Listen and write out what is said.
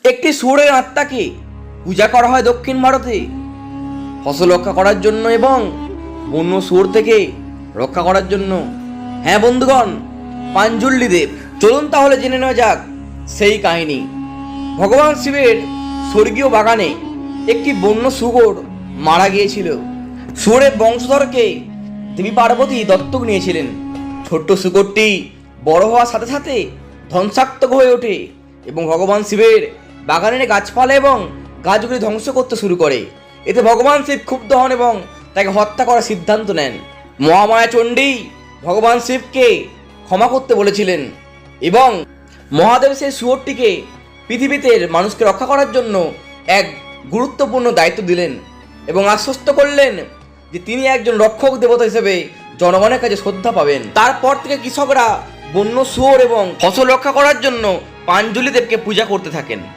একটি শুয়োরের আত্মাকে পূজা করা হয় দক্ষিণ ভারতে ফসল রক্ষা করার জন্য এবং বন্য শুয়োর থেকে রক্ষা করার জন্য। হ্যাঁ বন্ধুগণ, পাঞ্জুল্লি দেব। চলুন তাহলে জেনে নেওয়া যাক সেই কাহিনী। ভগবান শিবের স্বর্গীয় বাগানে একটি বন্য শুয়োর মারা গিয়েছিল। শুয়োরের বংশধরকে দেবী পার্বতী দত্তক নিয়েছিলেন। ছোট্ট শুয়োরটি বড় হওয়ার সাথে সাথে ধ্বংসাত্মক হয়ে ওঠে এবং ভগবান শিবের বাগানের গাছপালা এবং গাছগুলি ধ্বংস করতে শুরু করে। এতে ভগবান শিব ক্ষুব্ধ হন এবং তাকে হত্যা করার সিদ্ধান্ত নেন। মহামায়া চণ্ডী ভগবান শিবকে ক্ষমা করতে বলেছিলেন এবং মহাদেব সেই শুয়োরটিকে পৃথিবীতে মানুষকে রক্ষা করার জন্য এক গুরুত্বপূর্ণ দায়িত্ব দিলেন এবং আশ্বস্ত করলেন যে তিনি একজন রক্ষক দেবতা হিসেবে জনগণের কাছে শ্রদ্ধা পাবেন। তারপর থেকে কৃষকরা বন্য শুয়োর এবং ফসল রক্ষা করার জন্য পাঞ্জুলি দেবকে পূজা করতে থাকেন।